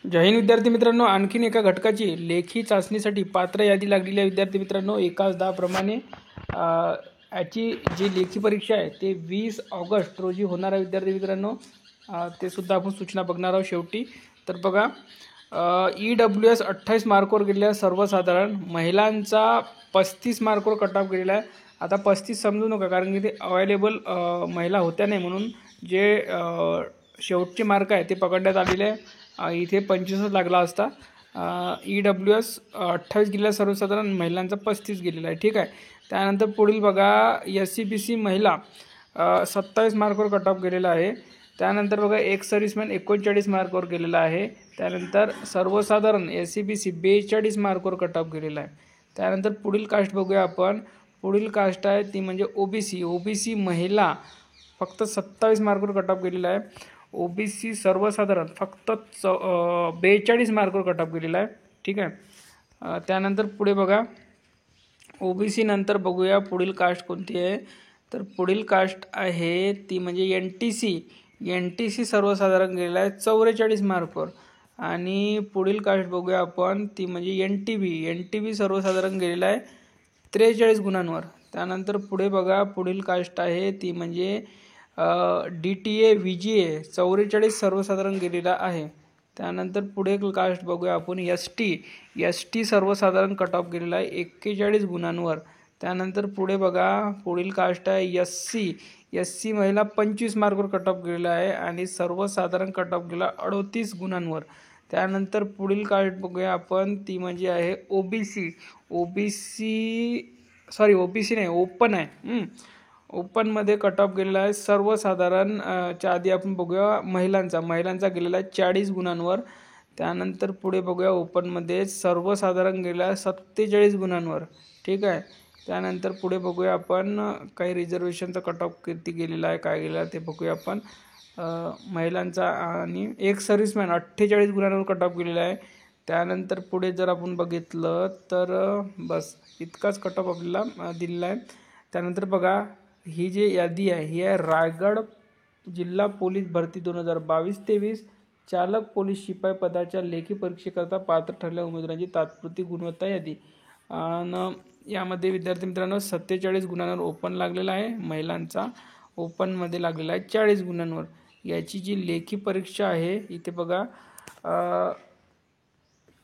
जय हिंद विद्यार्थी मित्रांनो, आणखीन एका घटकाची लेखी चाचणीसाठी पात्र यादी लागलेली आहे विद्यार्थी मित्रांनो। 1-10 प्रमाणे याची जी लेखी परीक्षा आहे ते 20 ऑगस्ट रोजी होणार आहे विद्यार्थी मित्रांनो। ते सुद्धा आपण सूचना बघणार आहोत शेवटी। तर बघा, EWS 28 मार्कवर गेलेला आहे सर्वसाधारण, महिलांचा 35 मार्कवर कट ऑफ गेलेला आहे। आता 35 समजू नका, कारण की ते अवेलेबल महिला होत्या नाही, म्हणून जे शेवटचे मार्क आहे ते पकडण्यात आलेले आहे। इथे 25 लागला असता। EWS 28 गेलेला सर्वसाधारण, महिलांचा 35 गेलेला आहे, ठीक आहे। त्यानंतर पुढील बघा, SCBC महिला 27 मार्कवर कट ऑफ गेलेला आहे। त्यानंतर बघा, एक सर्व्हिसमॅन 39 मार्कवर गेलेला आहे। त्यानंतर सर्वसाधारण SCBC 42 मार्कवर कट ऑफ गेलेला आहे। त्यानंतर पुढील कास्ट बघूया आपण। पुढील कास्ट आहे ती म्हणजे OBC महिला फक्त 27 मार्कवर कट ऑफ गेलेला आहे। OBC सर्वसाधारण फक्त 42 मार्कवर कट ऑफ गेलेला आहे, ठीक आहे। त्यानंतर पुढे बघा, OBC नंतर बघूया पुढील कास्ट कोणती आहे। तर पुढील कास्ट आहे ती म्हणजे NTC सर्वसाधारण गेलेला आहे 44 मार्कवर। आणि पुढील कास्ट बघूया आपण, ती म्हणजे NTB सर्वसाधारण गेलेला आहे 43 गुणांवर। त्यानंतर पुढे बघा, पुढील कास्ट आहे ती म्हणजे DTA VGA 44 सर्वसाधारण गेलेला आहे। त्यानंतर पुढे कास्ट बघूया आपण, ST सर्वसाधारण कट ऑफ गेलेला आहे 41 गुणांवर। त्यानंतर पुढे बघा, पुढील कास्ट आहे SC महिला 25 मार्कवर कट ऑफ गेलेला आहे आणि सर्वसाधारण कट ऑफ गेला 38 गुणांवर। त्यानंतर पुढील कास्ट बघूया आपण, ती म्हणजे आहे OBC नाही, ओपन आहे। ओपनमध्ये कट ऑफ गेलेला आहे सर्वसाधारण, च्या आधी आपण बघूया महिलांचा गेलेला आहे 40 गुणांवर। त्यानंतर पुढे बघूया, ओपनमध्ये सर्वसाधारण गेलेला आहे 47 गुणांवर, ठीक आहे। त्यानंतर पुढे बघूया आपण, काही रिझर्वेशनचा कट ऑफ किती गेलेला आहे, काय गेलेला ते बघूया आपण। महिलांचा आणि एक सर्व्हिसमॅन 48 गुणांवर कट ऑफ गेलेला आहे। त्यानंतर पुढे जर आपण बघितलं तर बस इतकाच कट ऑफ आपल्याला दिलेला आहे। त्यानंतर बघा, ही जी यादी आहे ही आहे रायगड जिल्हा पोलीस भरती 2022-23 चालक पोलीस शिपाई पदाच्या लेखी परीक्षेकरता पात्र ठरलेल्या उमेदवारांची तात्पुरती गुणवत्ता यादी। आणि यामध्ये विद्यार्थी मित्रांनो 47 गुणांवर ओपन लागलेला आहे, महिलांचा ओपनमध्ये लागलेला आहे 40 गुणांवर। याची जी लेखी परीक्षा आहे इथे बघा,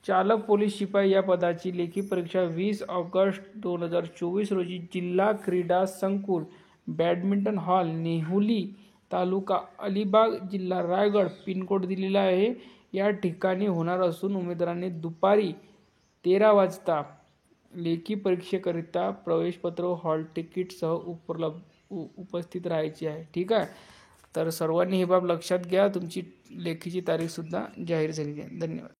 चालक पोलीस शिपाई या पदाची लेखी परीक्षा 20 ऑगस्ट 2024 रोजी जिल्हा क्रीडा संकुल, बॅडमिंटन हॉल, नेहुली, तालुका अलिबाग, जिल्हा रायगड, पिनकोड दिलेला आहे, या ठिकाणी होणार असून उमेदवारांनी दुपारी 13 वाजता लेखी परीक्षेकरिता प्रवेशपत्र हॉल तिकीटसह उपस्थित राहायचे आहे, ठीक आहे। तर सर्वांनी ही बाब लक्षात घ्या, तुमची लेखीची तारीखसुद्धा जाहीर झालेली आहे। धन्यवाद।